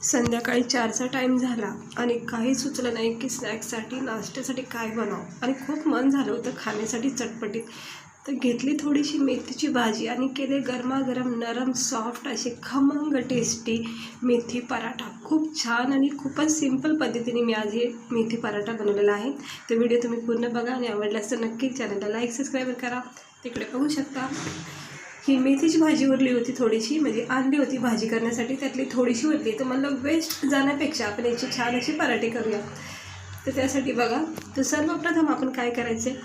संध्याकाळी 4चा टाईम झाला आणि काही सुचलं नाही की स्नॅक्ससाठी नाश्त्यासाठी काय बनावं आणि खूप मन झालं होतं खाण्यासाठी चटपटीत. तर घेतली थोडीशी मेथीची भाजी आणि केले गरमागरम नरम सॉफ्ट असे खमंग टेस्टी मेथी पराठा. खूप छान आणि खूपच सिंपल पद्धतीने मी आज हे मेथी पराठा बनवलेला आहे. तर व्हिडिओ तुम्ही पूर्ण बघा आणि आवडल्यास तर नक्कीच चॅनलला लाईक सबस्क्राईब करा. तिकडे बघू शकता ही मेथीची भाजी उरली होती थोडीशी, म्हणजे आणली होती भाजी करण्यासाठी, त्यातली थोडीशी उरली. तर मला वेस्ट जाण्यापेक्षा आपण याची छान अशी पराठे करूया. तर त्यासाठी बघा, तर सर्वप्रथम आपण काय करायचे,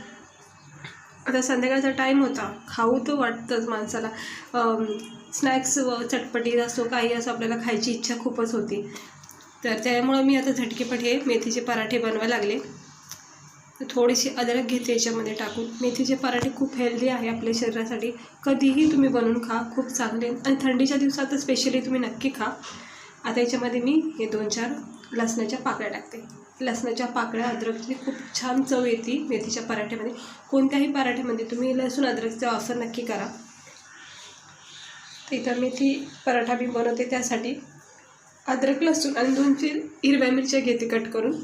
आता संध्याकाळचा टाईम होता, खाऊ तर वाटतंच माणसाला, स्नॅक्स चटपटीत असो काही असो आपल्याला खायची इच्छा खूपच होती. तर त्यामुळं मी आता झटकेपट हे मेथीचे पराठे बनवायला लागले. थोडीशी अद्रक घेते याच्यामध्ये टाकून. मेथीचे पराठे खूप हेल्दी आहे आपल्या शरीरासाठी, कधीही तुम्ही बनवून खा, खूप चांगले आणि थंडीच्या दिवसात तर स्पेशली तुम्ही नक्की खा. आता याच्यामध्ये मी हे 2-4 लसणाच्या पाकळ्या टाकते. लसणाच्या पाकळ्या, अद्रकची खूप छान चव येते मेथीच्या पराठ्यामध्ये. कोणत्याही पराठ्यामध्ये तुम्ही लसूण अद्रकचा वापर नक्की करा. तर इथं मेथी पराठा मी बनवते, त्यासाठी अद्रक लसूण आणि 2-4 हिरव्या मिरच्या घेते कट करून,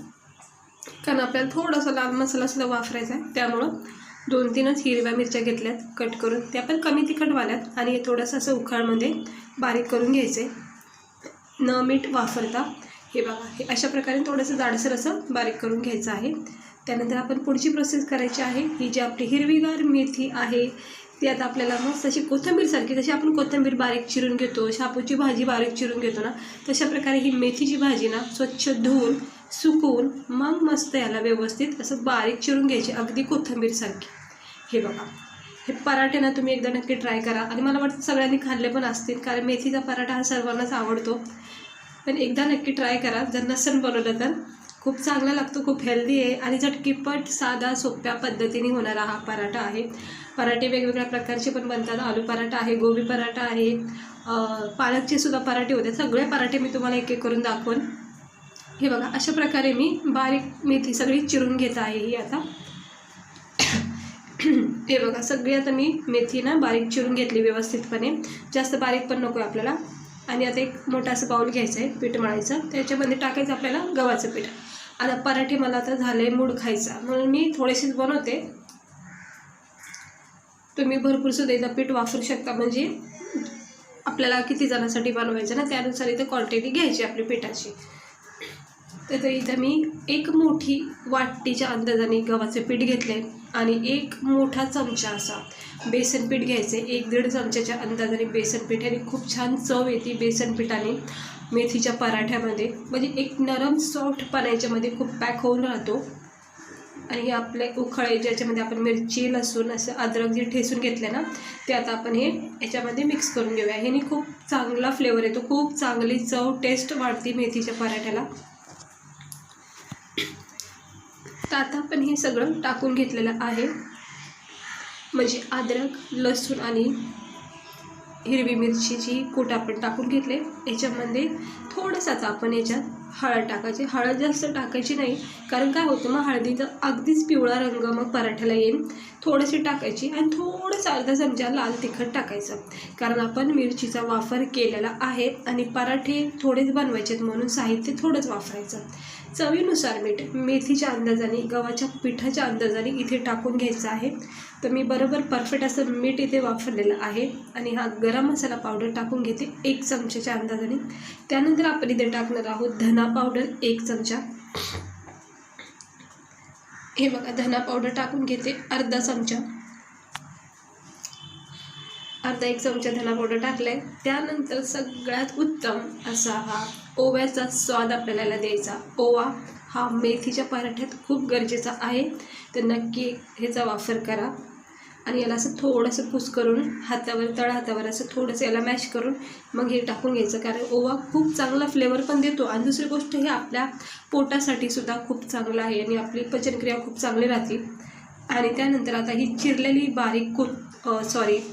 कारण आपल्याला थोडासा लाल मसाला सुद्धा वापरायचा आहे. त्यामुळं 2-3च हिरव्या मिरच्या घेतल्यात कट करून, त्या पण कमी तिखटवाल्यात, आणि हे थोडंसं असं उखाळमध्ये बारीक करून घ्यायचे न मीठ वापरता. हे बघा, हे अशा प्रकारे थोडंसं जाडसर असं बारीक करून घ्यायचं आहे. त्यानंतर आपण पुढची प्रोसेस करायची आहे. ही जी आपली हिरवीगार मेथी आहे ती आता आपल्याला मस्त अशी कोथिंबीरसारखी, जशी आपण कोथिंबीर बारीक चिरून घेतो, शापूची भाजी बारीक चिरून घेतो ना, तशा प्रकारे ही मेथीची भाजी ना स्वच्छ धुवून सुकवून मग मस्त याला व्यवस्थित असं बारीक चिरून घ्यायची, अगदी कोथिंबीरसारखी. हे बघा, हे पराठे ना तुम्ही एकदा नक्की ट्राय करा, आणि मला वाटतं सगळ्यांनी खाल्ले पण असतील, कारण मेथीचा पराठा हा सर्वांनाच आवडतो. पण एकदा नक्की ट्राय करा, जर नसेल बनवलं तर. खूप चांगला लागतो, खूप हेल्दी आहे आणि झटकीपट साधा सोप्या पद्धतीने होणारा हा पराठा आहे. पराठे वेगवेगळ्या प्रकारचे पण बनतात. आलू पराठा आहे, गोबी पराठा आहे, पालकचे सुद्धा पराठे होते. सगळे पराठे मी तुम्हाला एक एक करून दाखवून. हे बघा, अशा प्रकारे मी बारीक मेथी सगळी चिरून घेत आहे ही आता. हे बघा, सगळी आता मी मेथी ना बारीक चिरून घेतली व्यवस्थितपणे, जास्त बारीक पण नको आहे आपल्याला. आणि आता एक मोठा असं बाऊल घ्यायचं आहे पीठ मळायचं, त्याच्यामध्ये टाकायचं आपल्याला गव्हाचं पीठ. आता पराठे मला आता झाले मूड खायचा, म्हणून मी थोडेसेच बनवते. तुम्ही भरपूर सुद्धा इथं पीठ वापरू शकता, म्हणजे आपल्याला किती जणांसाठी बनवायचं ना त्यानुसार इथं क्वांटिटी घ्यायची आपली पिठाची. तर इथं मी एक मोठी वाटीच्या अंदाजाने गव्हाचे पीठ घेतले आणि एक मोठा चमचा असा बेसन पीठ घ्यायचे. 1-1.5 चमच्याच्या अंदाजाने बेसन पीठ, आणि खूप छान चव येते बेसन पिठाने मेथीच्या पराठ्यामध्ये, म्हणजे एक नरम सॉफ्टपणा याच्यामध्ये खूप पॅक होऊन राहतो. आणि हे आपले उखळे ज्याच्यामध्ये आपण मिरची लसूण असं अद्रक जे ठेचून घेतले ना, ते आता आपण हे याच्यामध्ये मिक्स करून घेऊया. ह्याने खूप चांगला फ्लेवर येतो, खूप चांगली चव टेस्ट वाढते मेथीच्या पराठ्याला. तर आता आपण हे सगळं टाकून घेतलेलं आहे, म्हणजे अद्रक लसूण आणि हिरवी मिरचीची कूट आपण टाकून घेतले. याच्यामध्ये थोडंसं आता आपण याच्यात हळद टाकायची. हळद जास्त टाकायची नाही, कारण काय होतं मग हळदीचा अगदीच पिवळा रंग मग पराठ्याला येईल. थोडीशी टाकायची आणि थोडंसं अर्धा चमचा लाल तिखट टाकायचं, कारण आपण मिरचीचा वापर केलेला आहे आणि पराठे थोडेच बनवायचे म्हणून साहित्य थोडंच वापरायचं. चवीनुसार मीठ मेथीच्या अंदाजाने, गव्हाच्या पिठाच्या अंदाजाने इथे टाकून घ्यायचं आहे. तर मी बरोबर परफेक्ट असं मीठ इथे वापरलेलं आहे. आणि हा गरम मसाला पावडर टाकून घेते 1 चमच्याच्या अंदाजाने. त्यानंतर आपण इथे टाकणार आहोत धना पावडर 1 चमचा. हे बघा, धना पावडर टाकून घेते अर्धा चमचा, अर्धा 1 चमचा धना पावडर टाकलाय. त्यानंतर सगळ्यात उत्तम असा हा ओव्याचा स्वाद आपल्याला द्यायचा. ओवा हा मेथीच्या पराठ्यात खूप गरजेचा आहे, तर नक्की ह्याचा वापर करा. आणि याला असं थोडंसं पुस करून हातावर, तळहातावर असं थोडंसं याला मॅश करून मग हे टाकून घ्यायचं, कारण ओवा खूप चांगला फ्लेवर पण देतो. आणि दुसरी गोष्ट, हे आपल्या पोटासाठी सुद्धा खूप चांगलं आहे आणि आपली पचनक्रिया खूप चांगली राहते. आणि त्यानंतर आता ही चिरलेली बारीक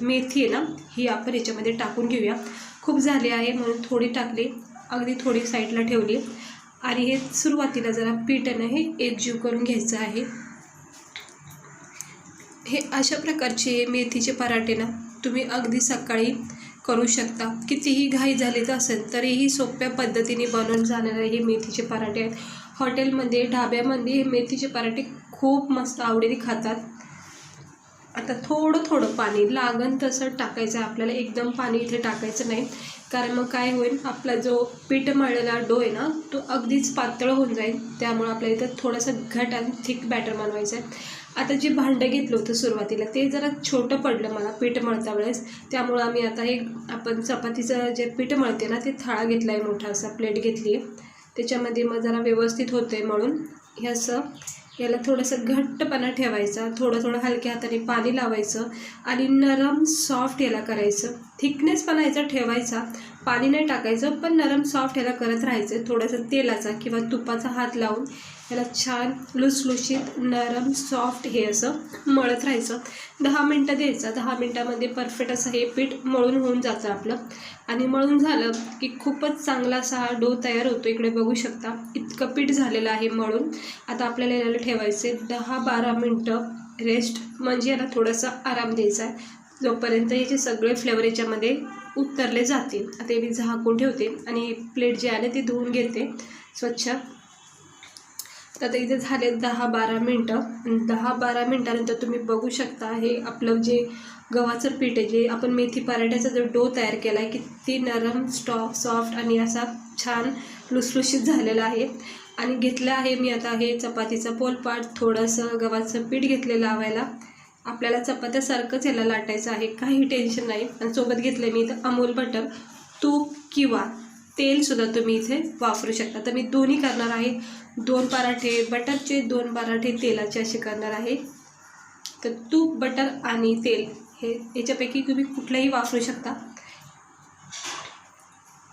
मेथी आहे ना, ही आपण याच्यामध्ये टाकून घेऊया. खूप झाली आहे म्हणून थोडी टाकली, अगदी थोडी साईडला ठेवली. आणि हे सुरुवातीला जरा पीठानं हे एकजीव करून घ्यायचं आहे. हे अशा प्रकारचे मेथीचे पराठे ना तुम्ही अगदी सकाळी करू शकता. कितीही घाई झालीच असेल तरीही सोप्या पद्धतीने बनवून जाणारे हे मेथीचे पराठे आहेत. हॉटेलमध्ये, ढाब्यामध्ये हे मेथीचे पराठे खूप मस्त आवडीने खातात. आता थोडं थोडं पाणी लागन तसं टाकायचं आहे आपल्याला, एकदम पाणी इथे टाकायचं नाही, कारण मग काय होईल, आपला जो पीठ मळलेला डो आहे ना तो अगदीच पातळ होऊन जाईल. त्यामुळे आपल्याला इथं थोडंसं घट आणि थिक बॅटर बनवायचं आहे. आता जे भांडं घेतलं होतं सुरुवातीला ते जरा छोटं पडलं मला पीठ मळता वेळेस, त्यामुळं आम्ही आता हे आपण चपातीचं जे पीठ मळते ना ते थाळा घेतला आहे, मोठा असा प्लेट घेतली आहे, त्याच्यामध्ये मग जरा व्यवस्थित होतं आहे म्हणून हे असं याला थोडंसं घट्टपणा ठेवायचा. थोडं थोडं हलक्या हाताने पाणी लावायचं आणि नरम सॉफ्ट याला करायचं. थिकनेसपणा याचा ठेवायचा, पाणी नाही टाकायचं, पण नरम सॉफ्ट याला करत राहायचं. थोडंसं तेलाचा किंवा तुपाचा हात लावून याला छान लुसलुशीत नरम सॉफ्ट हे असं मळत राहायचं. 10 मिनटं द्यायचं. 10 मिनटामध्ये परफेक्ट असं हे पीठ मळून होऊन जातं आपलं. आणि मळून झालं की खूपच चांगला असा हा डो तयार होतो. इकडे बघू शकता इतकं पीठ झालेलं आहे मळून. आता आपल्याला याला ठेवायचे 10-12 मिनटं रेस्ट, म्हणजे याला थोडासा आराम द्यायचा आहे जोपर्यंत याचे सगळे फ्लेवर याच्यामध्ये उतरले जातील. आता मी झाकून ठेवते आणि प्लेट जे आहे ते धुवून घेते स्वच्छ. आता इथे झाले 10-12 मिनटं. 10-12 मिनटानंतर तुम्ही बघू शकता हे आपलं जे गव्हाचं पीठ आहे, जे आपण मेथी पराठ्याचा जो डो तयार केला आहे, किती नरम सॉफ्ट आणि असा छान लुसलुशीत झालेला आहे. आणि घेतलं आहे मी आता हे चपातीचा पोलपाट, थोडंसं गव्हाचं पीठ घेतलेलं लावायला. आपल्याला चपात्यासारखंच याला लाटायचं आहे, काही टेन्शन नाही. आणि सोबत घेतलं मी इथं अमूल बटर, तूप किंवा तेलसुद्धा तुम्ही इथे वापरू शकता. तर मी दोन्ही करणार आहे, 2 पराठे बटरचे, 2 पराठे तेलाचे असे करणार आहे. तर तूप, बटर आणि तेल हे याच्यापैकी तुम्ही कुठलंही वापरू शकता.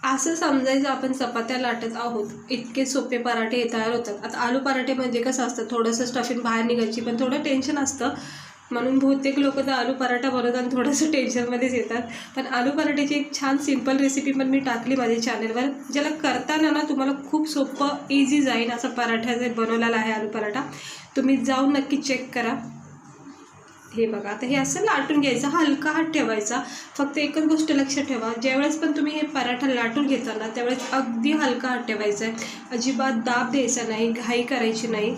असं समजायचं आपण चपात्या लाटत आहोत, इतके सोपे पराठे तयार होतात. आता आलू पराठे म्हणजे कसं असतं, थोडंसं स्टफिंग बाहेर निघायची, पण थोडं टेन्शन असतं, म्हणून बहुतेक लोक तर आलू पराठा बनवतात आणि थोडंसं टेन्शनमध्येच येतात. पण आलू पराठ्याची एक छान सिंपल रेसिपी पण मी टाकली माझ्या चॅनलवर, ज्याला करताना ना तुम्हाला खूप सोपं इझी जाईल असं पराठा जे बनवलेला आहे आलू पराठा. तुम्ही जाऊन नक्की चेक करा. हे बघा, आता हे असं लाटून घ्यायचं, हलका हात ठेवायचा. फक्त एकच गोष्ट लक्षात ठेवा, ज्यावेळेस पण तुम्ही हे पराठा लाटून घेताना त्यावेळेस अगदी हलका हात ठेवायचा आहे. अजिबात दाब द्यायचा नाही, घाई करायची नाही.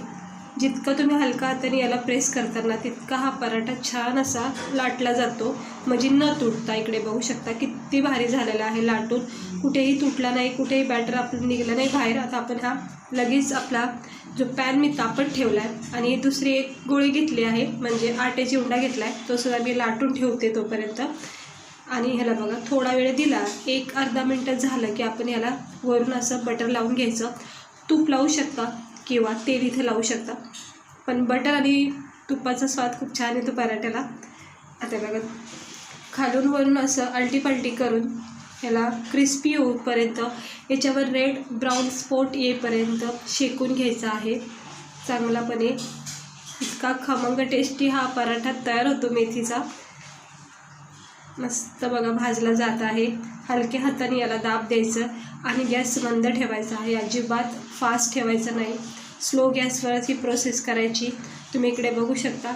जितकं तुम्ही हलका हाताने याला प्रेस करताना तितका हा पराठा छान असा लाटला जातो, म्हणजे न तुटता. इकडे बघू शकता किती भारी झालेला आहे लाटून, कुठेही तुटला नाही, कुठेही बॅटर आपलं निघलं नाही बाहेर. आता आपण हा लगेच आपला जो पॅन मी तापत ठेवला आहे आणि दुसरी एक गोळी घेतली आहे, म्हणजे आट्याची उंडा घेतला आहे, तो सुद्धा मी लाटून ठेवते तोपर्यंत. आणि ह्याला बघा थोडा वेळ दिला, 1-अर्धा मिनटं झालं की आपण याला वरून असं बटर लावून घ्यायचं. तूप लावू शकता किंवा तेल इथे लावू शकता, पण बटर आणि तुपाचा स्वाद खूप छान येतो पराठ्याला. आता बघा खालून वरून असं आलटीपलटी करून याला क्रिस्पी होईपर्यंत, याच्यावर रेड ब्राऊन स्पॉट येईपर्यंत शेकून घ्यायचा आहे चांगलापणे. इतका खमंग टेस्टी हा पराठा तयार होतो मेथीचा. मस्त बघा भाजला जात आहे. हलक्या हाताने याला दाब द्यायचं आणि गॅस मंद ठेवायचा आहे, अजिबात फास्ट ठेवायचं नाही. स्लो गॅसवरच ही प्रोसेस करायची. तुम्ही इकडे बघू शकता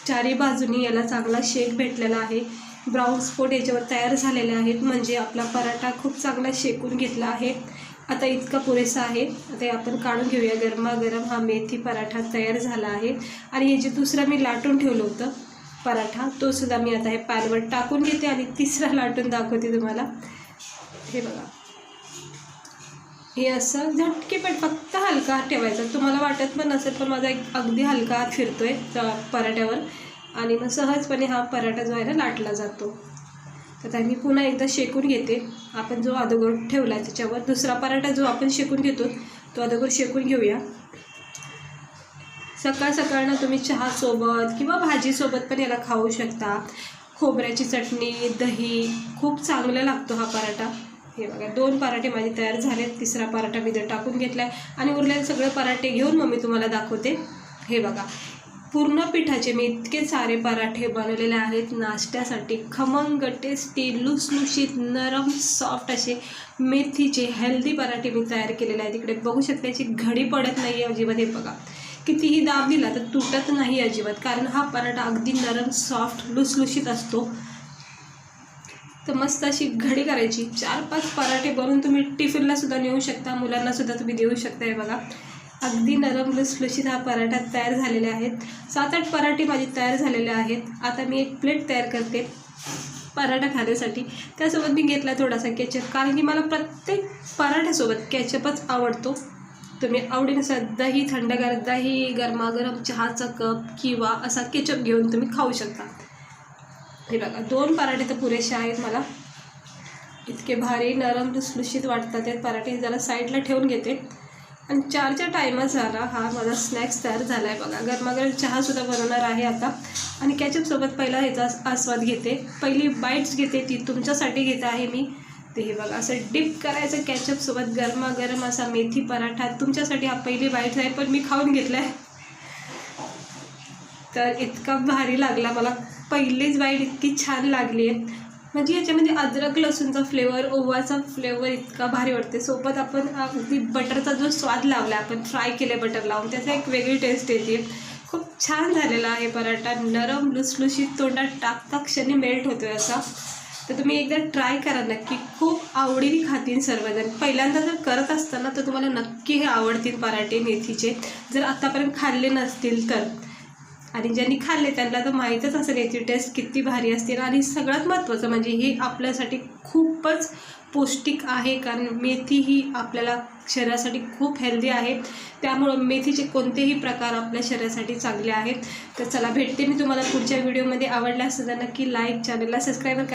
चारी बाजूनी याला चांगला शेक भेटलेला आहे. ब्राऊन स्पॉट याच्यावर तयार झालेले आहेत, म्हणजे आपला पराठा खूप चांगला शेकून घेतला आहे. आता इतका पुरेसा आहे. आता आपण काढून घेऊया. गरमागरम हा मेथी पराठा तयार झाला आहे. आणि हे जे दुसरा मी लाटून ठेवलं होतं पराठा, तो सुद्धा मी आता हे पॅनवर टाकून घेते आणि तिसरा लाटून दाखवते तुम्हाला. हे बघा, हे असं झटकेपट फक्त हलका हात ठेवायचा. तुम्हाला वाटत पण नसेल, पण माझा एक अगदी हलका हात फिरतोय पराठ्यावर आणि मग सहजपणे हा पराठा जो आहे ना लाटला जातो. तर मी पुन्हा एकदा शेकून घेते. आपण जो अगोदर ठेवला आहे त्याच्यावर दुसरा पराठा जो आपण शेकून घेतो तो अगोदर शेकून घेऊया. सकाळ सकाळनं तुम्ही चहासोबत किंवा भाजीसोबत पण याला खाऊ शकता. खोबऱ्याची चटणी, दही, खूप चांगला लागतो हा पराठा. हे बघा 2 पराठे माझे तयार झाले. तिसरा पराठा मी इथे टाकून घेतला आहे आणि उरलेले सगळे पराठे घेऊन मग मी तुम्हाला दाखवते. हे बघा पूर्ण पिठाचे मी इतके सारे पराठे बनवलेले आहेत नाश्त्यासाठी. खमंग टेस्टी लुसलुशीत नरम सॉफ्ट असे मेथीचे हेल्दी पराठे मी तयार केलेले आहेत. इकडे बघू शकता याची घडी पडत नाही आहे अजिबात. हे बघा कितीही दाब दिला तर तुटत नाही अजिबात, कारण हा पराठा अगदी नरम सॉफ्ट लुसलुशीत असतो. तर मस्त अशी घडी करायची, 4-5 पराठे बनवून तुम्ही टिफिनलासुद्धा नेऊ शकता, मुलांनासुद्धा तुम्ही देऊ शकता. हे बघा अगदी नरम लुसलुशीत हा पराठा तयार झालेले आहेत. 7-8 पराठे माझे तयार झालेले आहेत. आता मी एक प्लेट तयार करते पराठा खाण्यासाठी. त्यासोबत मी घेतला थोडासा केचप, कारण की मला प्रत्येक पराठ्यासोबत केचपच आवडतो. तुम्ही आवडीनुसार दही, थंडगार दही, गरमागरम चहाचा कप किंवा असा केचप घेऊन तुम्ही खाऊ शकता. हे बघा 2 पराठे तर पुरेसे आहेत मला. इतके भारी नरम लुसलुशीत वाटतात ते पराठे. जरा साईडला ठेवून घेते आणि 4च्या टायमात झाला हा माझा स्नॅक्स तयार झाला आहे. बघा गरमागरम चहासुद्धा बनवणार आहे आता आणि कॅचपसोबत पहिला ह्याचा आस्वाद घेते. पहिली बाईट्स घेते, ती तुमच्यासाठी घेते आहे मी. ते हे बघा असं डिप करायचं कॅचपसोबत गरमागरम असा मेथी पराठा. तुमच्यासाठी हा पहिली बाईट आहे, पण मी खाऊन घेतला आहे. तर इतका भारी लागला मला. पहिलीच बाईट इतकी छान लागली आहे. म्हणजे याच्यामध्ये अद्रक लसूणचा फ्लेवर, ओवाचा फ्लेवर इतका भारी वाटते. सोबत आपण अगदी बटरचा जो स्वाद लावला, आपण फ्राय केले बटर लावून, त्याचा एक वेगळी टेस्ट येते. खूप छान झालेला आहे पराठा. नरम लुसलुशीत, तोंडात टाकता क्षणी मेल्ट होतो आहे असा. तर तुम्ही एकदा ट्राय करा नक्की. खूप आवडीने खातील सर्वजण. पहिल्यांदा जर करत असताना तर तुम्हाला नक्की हे आवडतील पराठे मेथीचे, जर आत्तापर्यंत खाल्ले नसतील तर. आणि ज्यांनी खाल्ले त्यांना तर माहीतच असेल याची टेस्ट किती भारी असते. आणि सगळ्यात महत्त्वाचं म्हणजे हे आपल्यासाठी खूपच पौष्टिक आहे, कारण मेथी ही आपल्याला शरीरासाठी खूप हेल्दी आहे. त्यामुळं मेथीचे कोणतेही प्रकार आपल्या शरीरासाठी चांगले आहेत. तर चला भेटते मी तुम्हाला पुढच्या व्हिडिओमध्ये. आवडला असेल तर नक्की लाईक, चॅनलला सबस्क्राईब करा.